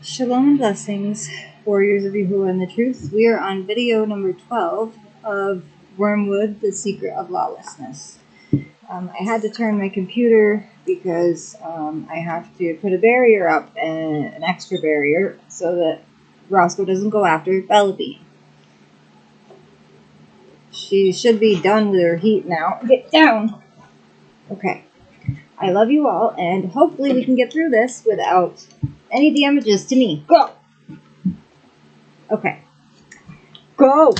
Shalom and blessings, warriors of Yahuwah and the truth. We are on video number 12 of Wormwood, the Secret of Lawlessness. I had to turn my computer because I have to put a barrier up, and an extra barrier, so that Roscoe doesn't go after Bellaby. She should be done with her heat now. Get down! Okay. I love you all, and hopefully we can get through this without any damages to me. Go! Okay. Go!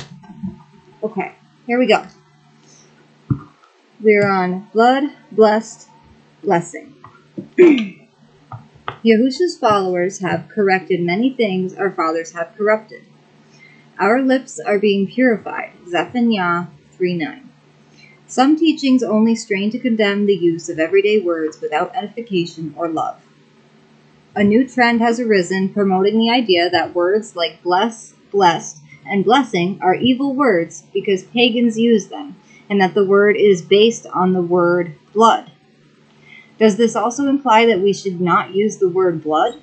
Okay, here we go. We're on Blood, Blessed, Blessing. Yahusha's followers have corrected many things our fathers have corrupted. Our lips are being purified. Zephaniah 3:9. Some teachings only strain to condemn the use of everyday words without edification or love. A new trend has arisen promoting the idea that words like bless, blessed, and blessing are evil words because pagans use them, and that the word is based on the word blood. Does this also imply that we should not use the word blood?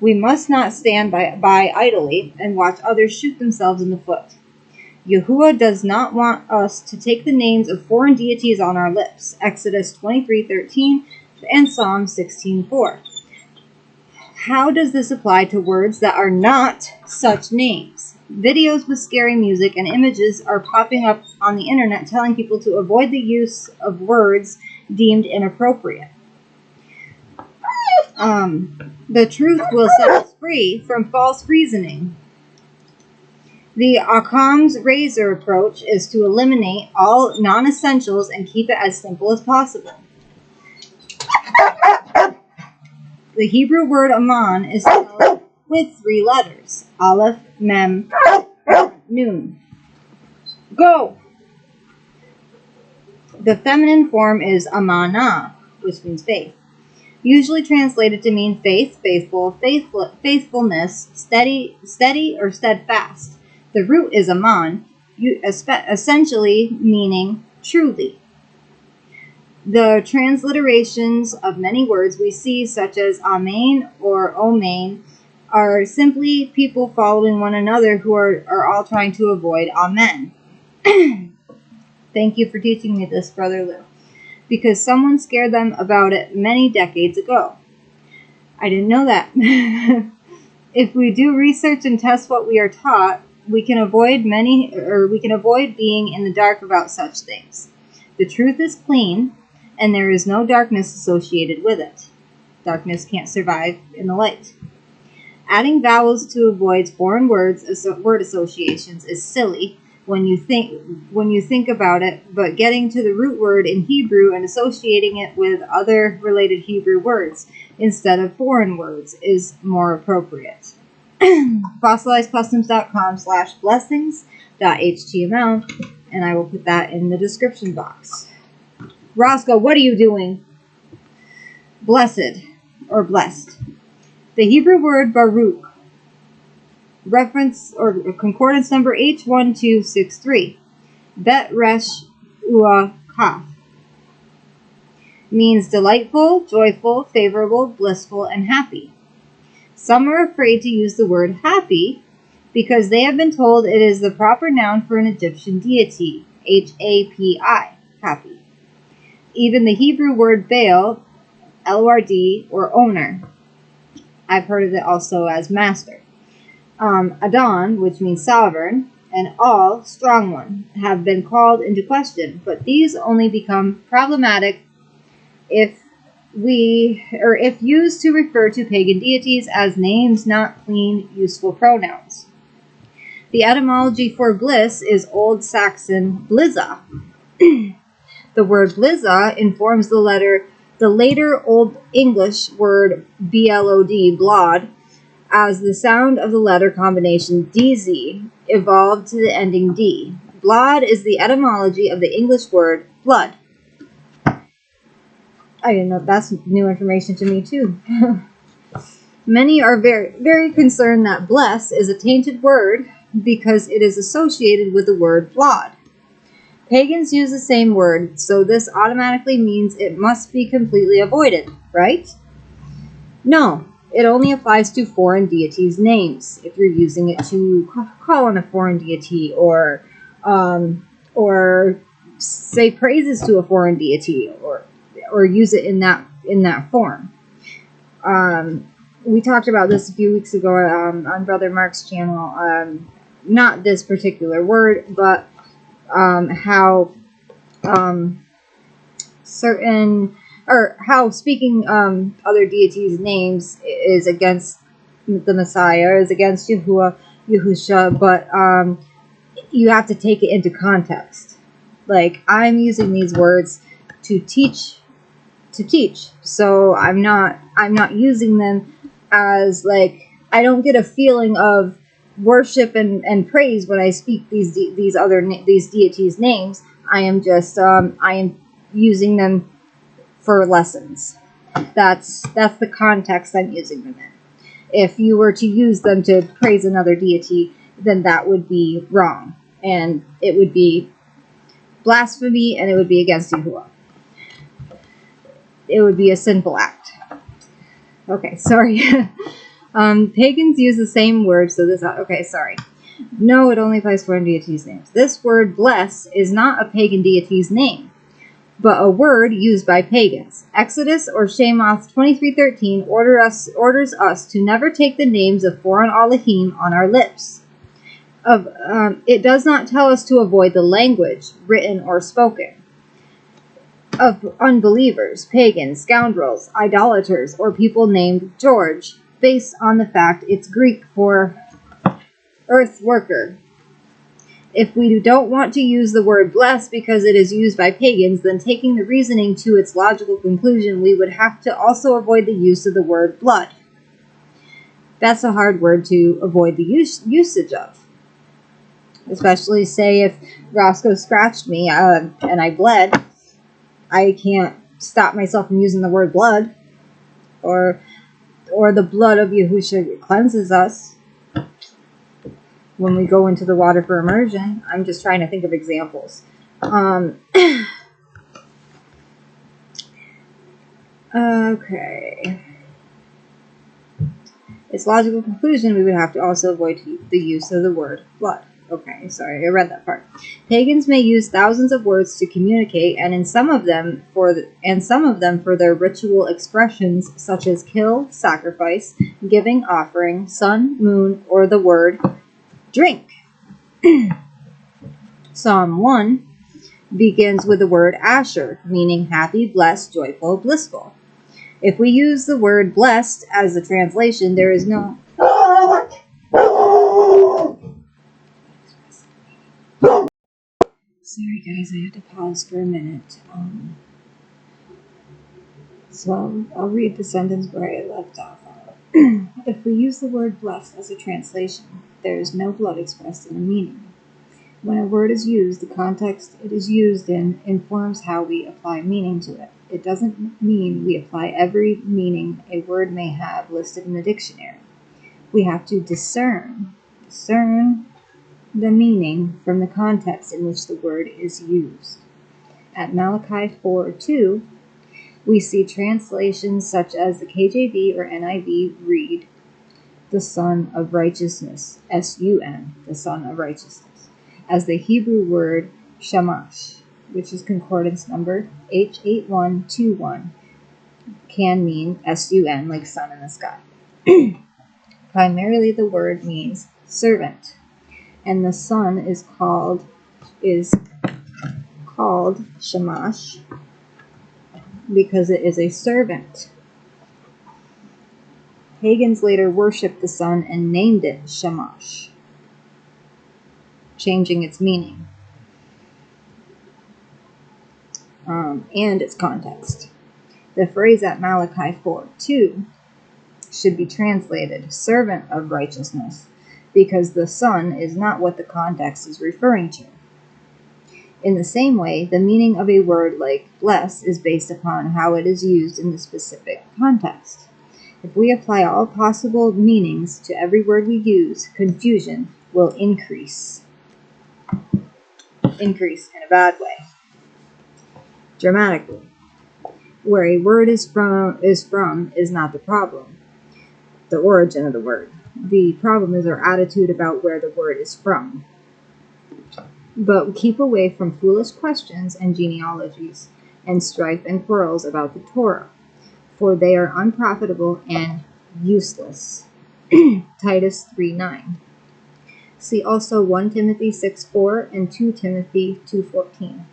We must not stand by idly and watch others shoot themselves in the foot. Yahuwah does not want us to take the names of foreign deities on our lips. Exodus 23:13 and Psalm 16:4. How does this apply to words that are not such names? Videos with scary music and images are popping up on the internet telling people to avoid the use of words deemed inappropriate. The truth will set us free from false reasoning. The Occam's razor approach is to eliminate all non-essentials and keep it as simple as possible. The Hebrew word aman is spelled with 3 letters: Aleph, Mem, Nun. Go! The feminine form is amana, which means faith. Usually translated to mean faith, faithful, faithfulness, steady, or steadfast. The root is aman, essentially meaning truly. The transliterations of many words we see, such as amen or omain, are simply people following one another who are all trying to avoid amen. Thank you for teaching me this, Brother Lou, because someone scared them about it many decades ago. I didn't know that. If we do research and test what we are taught, we can avoid being in the dark about such things. The truth is clean, and there is no darkness associated with it. Darkness can't survive in the light. Adding vowels to avoid foreign word associations is silly when you think about it, but getting to the root word in Hebrew and associating it with other related Hebrew words instead of foreign words is more appropriate. FossilizedCustoms.com/blessings.html, and I will put that in the description box. Roscoe, what are you doing? Blessed or blessed. The Hebrew word Baruch, reference or concordance number H1263, Bet Resh Ua Kaf, means delightful, joyful, favorable, blissful, and happy. Some are afraid to use the word happy because they have been told it is the proper noun for an Egyptian deity, Hapi, happy. Even the Hebrew word Baal, Lord, or owner. I've heard of it also as master. Adon, which means sovereign, and all, strong one, have been called into question, but these only become problematic if used to refer to pagan deities as names, not clean, useful pronouns. The etymology for bliss is Old Saxon blizza. The word blizza informs the later Old English word blod, blood, as the sound of the letter combination DZ evolved to the ending D. Blood is the etymology of the English word blood. I didn't know. That's new information to me, too. Many are very, very concerned that bless is a tainted word because it is associated with the word blood. Pagans use the same word, so this automatically means it must be completely avoided, right? No, It only applies to foreign deities' names. If you're using it to call on a foreign deity or say praises to a foreign deity or use it in that form. We talked about this a few weeks ago on Brother Mark's channel. Not this particular word, but how how speaking other deities' names is against the Messiah, is against Yahusha, but you have to take it into context. Like, I'm using these words to teach. So I'm not using them as, like, I don't get a feeling of worship and praise when I speak these deities' names. I am just I am using them for lessons. That's the context I'm using them in. If you were to use them to praise another deity, then that would be wrong, and it would be blasphemy, and it would be against Yahuwah. It would be a sinful act. Okay, sorry. Pagans use the same word, so this... Okay, sorry. No, it only applies to foreign deities' names. This word, bless, is not a pagan deity's name, but a word used by pagans. Exodus or Shemoth 23:13 orders us to never take the names of foreign Elohim on our lips. It does not tell us to avoid the language, written or spoken, of unbelievers, pagans, scoundrels, idolaters, or people named George, based on the fact it's Greek for earth worker. If we don't want to use the word bless because it is used by pagans, then taking the reasoning to its logical conclusion, we would have to also avoid the use of the word blood. That's a hard word to avoid the usage of. Especially, say, if Roscoe scratched me and I bled, I can't stop myself from using the word blood, or the blood of Yahusha cleanses us when we go into the water for immersion. I'm just trying to think of examples. Okay. Its logical conclusion, we would have to also avoid the use of the word blood. Okay, sorry, I read that part. Pagans may use thousands of words to communicate, and some of them for their ritual expressions, such as kill, sacrifice, giving, offering, sun, moon, or the word drink. Psalm 1 begins with the word Asher, meaning happy, blessed, joyful, blissful. If we use the word blessed as a translation, there is no... Sorry guys, I have to pause for a minute. So I'll read the sentence where I left off. If we use the word blessed as a translation, there is no blood expressed in the meaning. When a word is used, the context it is used in informs how we apply meaning to it. It doesn't mean we apply every meaning a word may have listed in the dictionary. We have to discern the meaning from the context in which the word is used. At Malachi 4:2, we see translations such as the KJV or NIV read, the Son of Righteousness, S-U-N, the Son of Righteousness, as the Hebrew word shamash, which is concordance number H8121, can mean S-U-N, like sun in the sky. Primarily the word means servant, and the son is called shamash because it is a servant. Pagans later worshipped the sun and named it Shamash, changing its meaning and its context. The phrase at Malachi 4:2 should be translated servant of righteousness, because the sun is not what the context is referring to. In the same way, the meaning of a word like bless is based upon how it is used in the specific context. If we apply all possible meanings to every word we use, confusion will increase. Increase in a bad way. Dramatically. Where a word is from is not the problem. the origin of the word. The problem is our attitude about where the word is from. But keep away from foolish questions and genealogies, and strife and quarrels about the Torah, for they are unprofitable and useless. Titus 3:9. See also 1 Timothy 6:4 and 2 Timothy 2:14.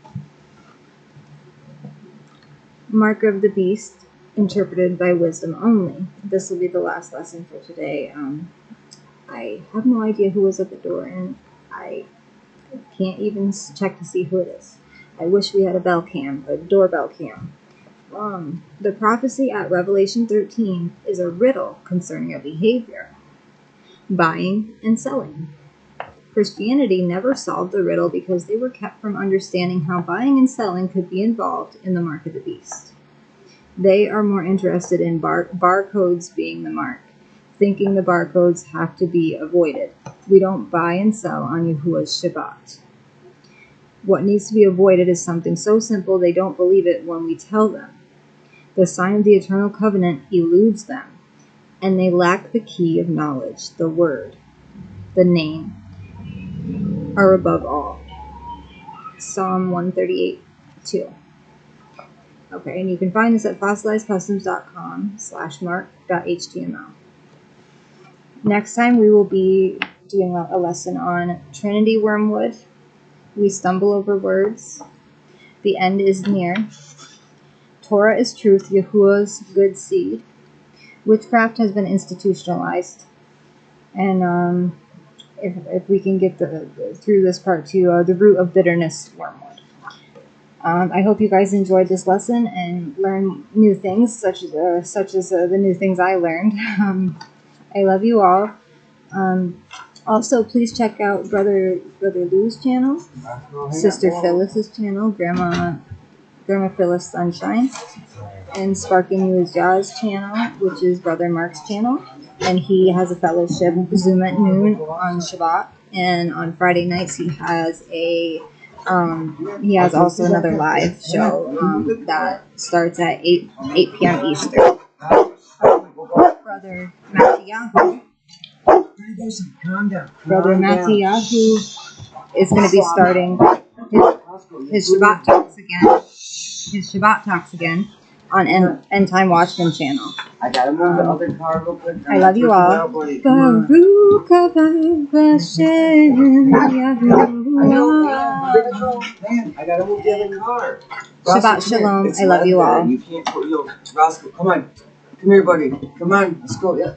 Mark of the beast, interpreted by wisdom only. This will be the last lesson for today. I have no idea who was at the door, and I can't even check to see who it is. I wish we had a doorbell cam. The prophecy at Revelation 13 is a riddle concerning a behavior, buying and selling. Christianity never solved the riddle because they were kept from understanding how buying and selling could be involved in the mark of the beast. They are more interested in barcodes being the mark, thinking the barcodes have to be avoided. We don't buy and sell on Yahuwah's Shabbat. What needs to be avoided is something so simple they don't believe it when we tell them. The sign of the eternal covenant eludes them, and they lack the key of knowledge, the word, the name, are above all. Psalm 138:2. Okay, and you can find this at fossilizedcustoms.com/mark.html. Next time we will be doing a lesson on Trinity Wormwood. We stumble over words. The end is near. Torah is truth, Yahuwah's good seed. Witchcraft has been institutionalized. And if we can get through this part to the root of bitterness, Wormwood. I hope you guys enjoyed this lesson and learned new things, such as the new things I learned. I love you all. Also, please check out Brother Lou's channel, Sister Phyllis's channel, Grandma Phyllis Sunshine, and Sparking You is Jaw's channel, which is Brother Mark's channel. And he has a fellowship Zoom at noon on Shabbat, and on Friday nights he has also another live show that starts at 8 p.m. Eastern. Brother Matthew is going to be starting his Shabbat talks again on End Time Watchman channel. I gotta move the other car real quick. I love you all. I gotta move the other car. Shabbat Shalom. I love you all. You can't put Roscoe. Come on. Come here, buddy. Come on. Let's go. Yeah.